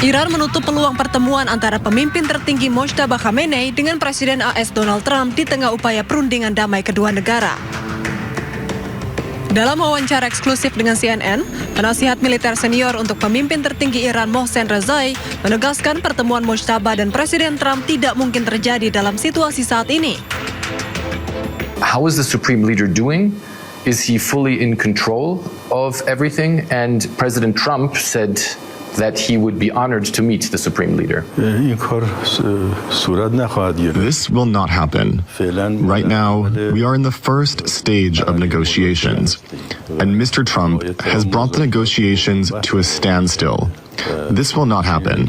Iran menutup peluang pertemuan antara pemimpin tertinggi Mojtaba Khamenei dengan Presiden AS Donald Trump di tengah upaya perundingan damai kedua negara. Dalam wawancara eksklusif dengan CNN, penasihat militer senior untuk pemimpin tertinggi Iran Mohsen Rezai menegaskan pertemuan Mojtaba dan Presiden Trump tidak mungkin terjadi dalam situasi saat ini. How is the Supreme Leader doing? Is he fully in control of everything? And President Trump said that he would be honored to meet the Supreme Leader. This will not happen. Right now, we are in the first stage of negotiations, and Mr. Trump has brought the negotiations to a standstill. This will not happen.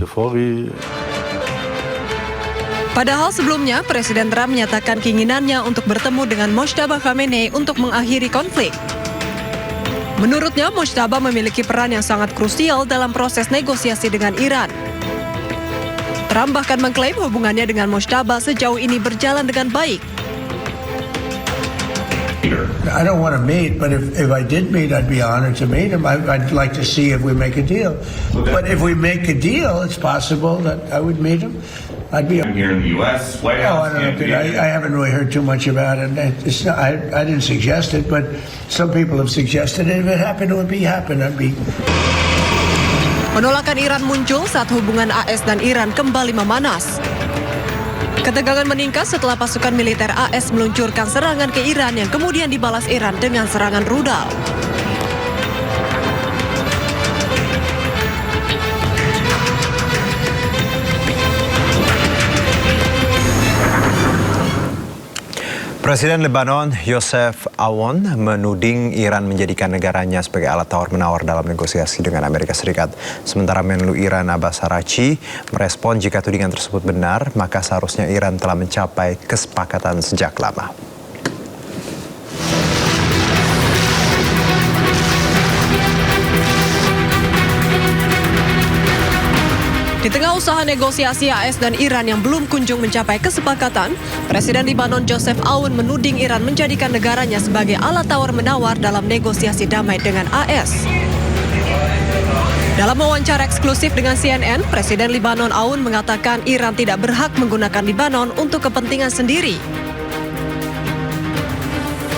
Padahal sebelumnya, Presiden Trump menyatakan keinginannya untuk bertemu dengan Mojtaba Khamenei untuk mengakhiri konflik. Menurutnya, Mojtaba memiliki peran yang sangat krusial dalam proses negosiasi dengan Iran. Trump bahkan mengklaim hubungannya dengan Mojtaba sejauh ini berjalan dengan baik. I don't want to meet, but if I did meet, I'd be honored to meet him. I'd like to see if we make a deal. But if we make a deal, it's possible that I would meet him. I'd be here in the U.S. White House. I don't know. I haven't really heard too much about it. It's not, I didn't suggest it, but some people have suggested it. If it happened, it would happen. I'd be. Penolakan Iran muncul saat hubungan AS dan Iran kembali memanas. Ketegangan meningkat setelah pasukan militer AS meluncurkan serangan ke Iran yang kemudian dibalas Iran dengan serangan rudal. Presiden Lebanon Youssef Aoun menuding Iran menjadikan negaranya sebagai alat tawar-menawar dalam negosiasi dengan Amerika Serikat. Sementara Menlu Iran Abbas Araghchi merespon jika tudingan tersebut benar, maka seharusnya Iran telah mencapai kesepakatan sejak lama. Di tengah usaha negosiasi AS dan Iran yang belum kunjung mencapai kesepakatan, Presiden Lebanon Youssef Aoun menuding Iran menjadikan negaranya sebagai alat tawar-menawar dalam negosiasi damai dengan AS. Dalam wawancara eksklusif dengan CNN, Presiden Lebanon Aoun mengatakan Iran tidak berhak menggunakan Lebanon untuk kepentingan sendiri.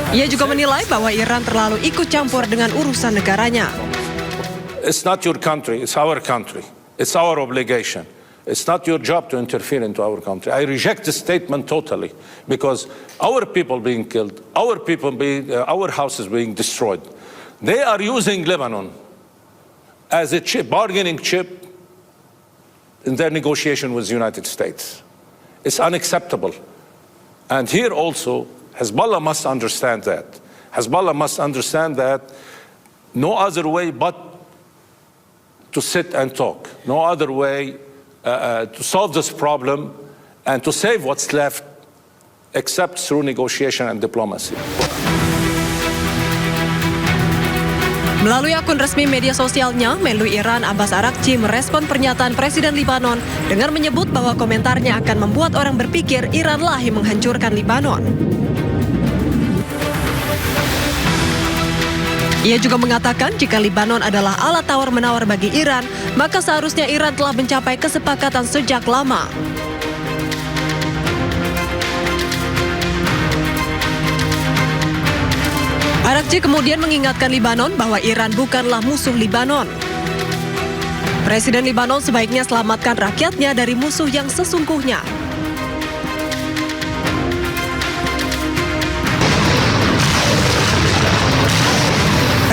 Ia juga menilai bahwa Iran terlalu ikut campur dengan urusan negaranya. It's not your country, it's our country. It's our obligation. It's not your job to interfere into our country. I reject this statement totally because our people being killed, our houses being destroyed. They are using Lebanon as a bargaining chip in their negotiation with the United States. It's unacceptable. And here also, Hezbollah must understand that. Hezbollah must understand that no other way but to sit and talk. No other way to solve this problem and to save what's left except through negotiation and diplomacy. Melalui akun resmi media sosialnya, Menlu Iran Abbas Araghchi merespon pernyataan Presiden Lebanon dengan menyebut bahwa komentarnya akan membuat orang berpikir Iranlah yang menghancurkan Lebanon. Ia juga mengatakan jika Lebanon adalah alat tawar-menawar bagi Iran, maka seharusnya Iran telah mencapai kesepakatan sejak lama. Araghchi kemudian mengingatkan Lebanon bahwa Iran bukanlah musuh Lebanon. Presiden Lebanon sebaiknya selamatkan rakyatnya dari musuh yang sesungguhnya.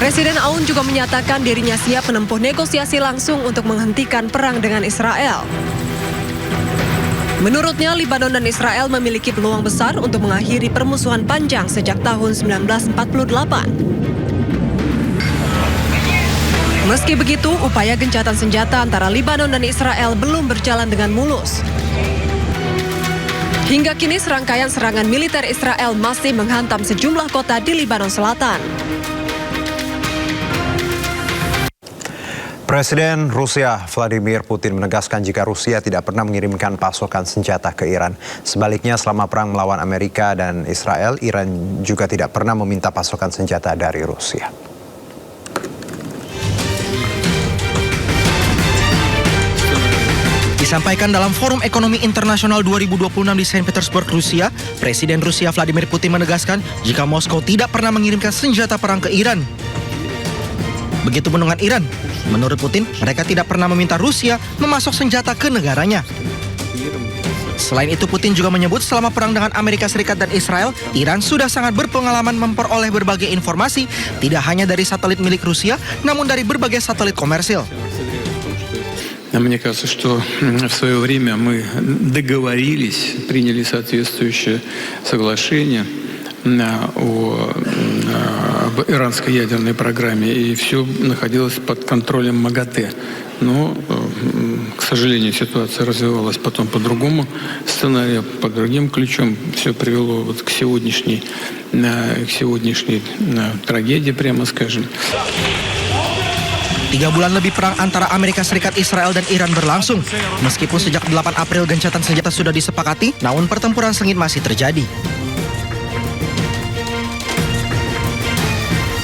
Presiden Aoun juga menyatakan dirinya siap menempuh negosiasi langsung untuk menghentikan perang dengan Israel. Menurutnya, Lebanon dan Israel memiliki peluang besar untuk mengakhiri permusuhan panjang sejak tahun 1948. Meski begitu, upaya gencatan senjata antara Lebanon dan Israel belum berjalan dengan mulus. Hingga kini serangkaian serangan militer Israel masih menghantam sejumlah kota di Lebanon Selatan. Presiden Rusia Vladimir Putin menegaskan jika Rusia tidak pernah mengirimkan pasokan senjata ke Iran. Sebaliknya, selama perang melawan Amerika dan Israel, Iran juga tidak pernah meminta pasokan senjata dari Rusia. Disampaikan dalam Forum Ekonomi Internasional 2026 di Saint Petersburg, Rusia, Presiden Rusia Vladimir Putin menegaskan jika Moskow tidak pernah mengirimkan senjata perang ke Iran. Begitupun dengan Iran. Menurut Putin, mereka tidak pernah meminta Rusia memasok senjata ke negaranya. Selain itu, Putin juga menyebut selama perang dengan Amerika Serikat dan Israel, Iran sudah sangat berpengalaman memperoleh berbagai informasi, tidak hanya dari satelit milik Rusia, namun dari berbagai satelit komersil. Мне кажется, что в свое время мы договорились, приняли соответствующее соглашение об иранской ядерной программе, и все находилось под контролем МАГАТЭ. Но, к сожалению, ситуация развивалась потом по другому сценарию, под другим ключом. Все привело вот к сегодняшней трагедии, прямо скажем. 3 bulan lebih perang antara Amerika Serikat, Israel, dan Iran berlangsung. Meskipun sejak 8 April gencatan senjata sudah disepakati, namun pertempuran sengit masih terjadi.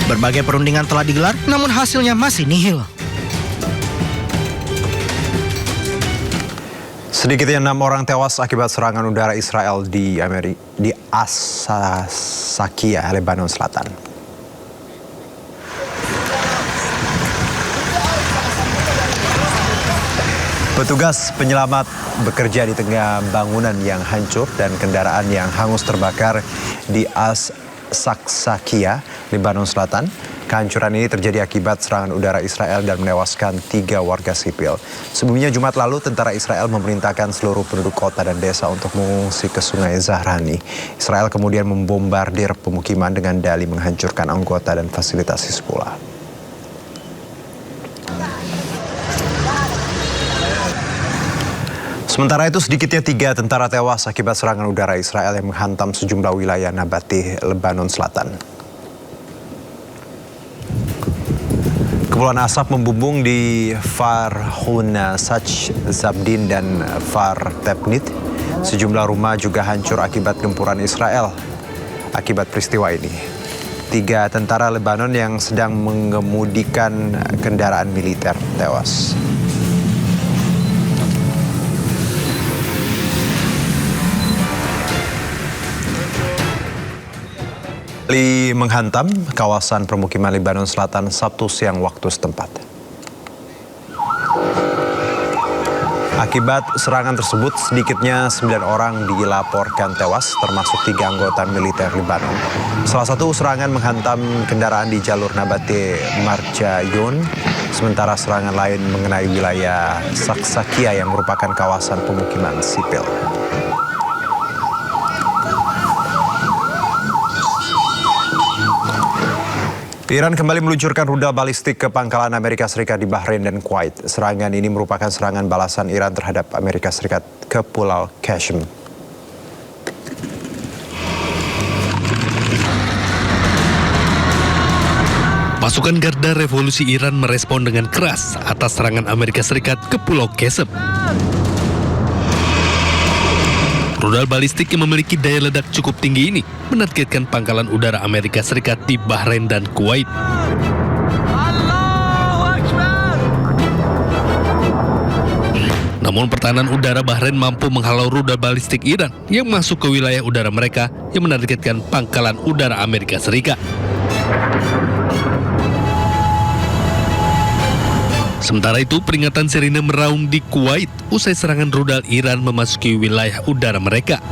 Berbagai perundingan telah digelar, namun hasilnya masih nihil. Sedikitnya 6 orang tewas akibat serangan udara Israel di As-Sakia, Lebanon Selatan. Petugas penyelamat bekerja di tengah bangunan yang hancur dan kendaraan yang hangus terbakar di As-Sakia, Lebanon Selatan. Kehancuran ini terjadi akibat serangan udara Israel dan menewaskan 3 warga sipil. Sebelumnya Jumat lalu, tentara Israel memerintahkan seluruh penduduk kota dan desa untuk mengungsi ke Sungai Zahrani. Israel kemudian membombardir pemukiman dengan dalih menghancurkan anggota dan fasilitas Hizbullah. Sementara itu, sedikitnya 3 tentara tewas akibat serangan udara Israel yang menghantam sejumlah wilayah Nabatih, Lebanon Selatan. Kepulan asap membumbung di Farhun Sach Zabdin dan Far Tepnit. Sejumlah rumah juga hancur akibat gempuran Israel. Akibat peristiwa ini, 3 tentara Lebanon yang sedang mengemudikan kendaraan militer tewas. Menghantam kawasan permukiman Lebanon Selatan Sabtu siang waktu setempat. Akibat serangan tersebut, sedikitnya 9 orang dilaporkan tewas, termasuk 3 anggota militer Lebanon. Salah satu serangan menghantam kendaraan di jalur Nabate Marjayon, sementara serangan lain mengenai wilayah Saksakia yang merupakan kawasan pemukiman sipil. Iran kembali meluncurkan rudal balistik ke pangkalan Amerika Serikat di Bahrain dan Kuwait. Serangan ini merupakan serangan balasan Iran terhadap Amerika Serikat ke Pulau Qasem. Pasukan Garda Revolusi Iran merespon dengan keras atas serangan Amerika Serikat ke Pulau Qasem. Rudal balistik yang memiliki daya ledak cukup tinggi ini menargetkan pangkalan udara Amerika Serikat di Bahrain dan Kuwait. Namun pertahanan udara Bahrain mampu menghalau rudal balistik Iran yang masuk ke wilayah udara mereka yang menargetkan pangkalan udara Amerika Serikat. Sementara itu, peringatan sirine meraung di Kuwait usai serangan rudal Iran memasuki wilayah udara mereka.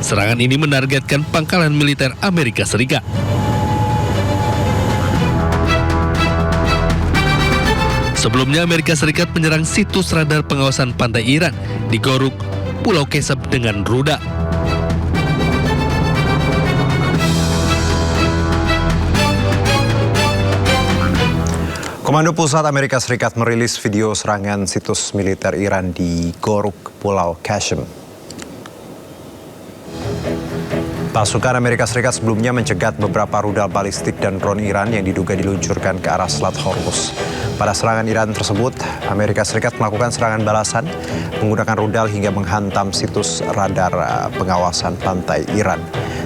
Serangan ini menargetkan pangkalan militer Amerika Serikat. Sebelumnya, Amerika Serikat menyerang situs radar pengawasan pantai Iran di Goruk, Pulau Qasem dengan rudal. Komando Pusat Amerika Serikat merilis video serangan situs militer Iran di Goruk, Pulau Qasem. Pasukan Amerika Serikat sebelumnya mencegat beberapa rudal balistik dan drone Iran yang diduga diluncurkan ke arah Selat Hormuz. Pada serangan Iran tersebut, Amerika Serikat melakukan serangan balasan menggunakan rudal hingga menghantam situs radar pengawasan pantai Iran.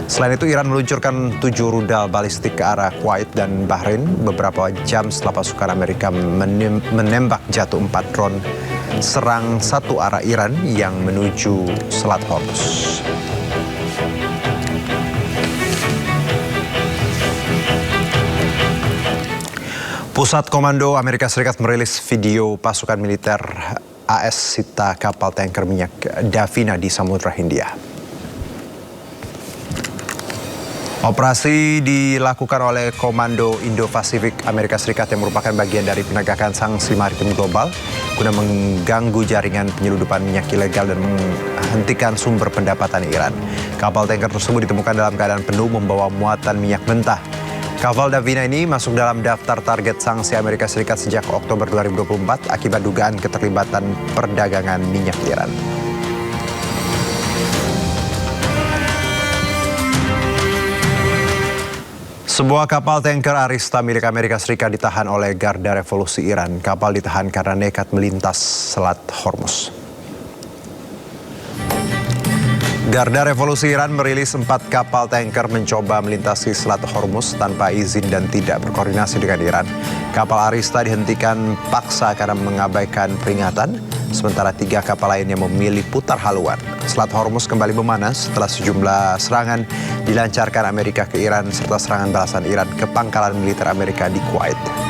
Selain itu, Iran meluncurkan 7 rudal balistik ke arah Kuwait dan Bahrain beberapa jam setelah pasukan Amerika menembak jatuh 4 drone serang satu arah Iran yang menuju Selat Hormuz. Pusat Komando Amerika Serikat merilis video pasukan militer AS sita kapal tanker minyak Davina di Samudra Hindia. Operasi dilakukan oleh Komando Indo-Pasifik Amerika Serikat yang merupakan bagian dari penegakan sanksi maritim global guna mengganggu jaringan penyeludupan minyak ilegal dan menghentikan sumber pendapatan Iran. Kapal tanker tersebut ditemukan dalam keadaan penuh membawa muatan minyak mentah. Kapal Davina ini masuk dalam daftar target sanksi Amerika Serikat sejak Oktober 2024 akibat dugaan keterlibatan perdagangan minyak Iran. Sebuah kapal tanker Arista milik Amerika Serikat ditahan oleh Garda Revolusi Iran. Kapal ditahan karena nekat melintas Selat Hormuz. Garda Revolusi Iran merilis 4 kapal tanker mencoba melintasi Selat Hormuz tanpa izin dan tidak berkoordinasi dengan Iran. Kapal Arista dihentikan paksa karena mengabaikan peringatan, sementara 3 kapal lainnya memilih putar haluan. Selat Hormuz kembali memanas setelah sejumlah serangan dilancarkan Amerika ke Iran serta serangan balasan Iran ke pangkalan militer Amerika di Kuwait.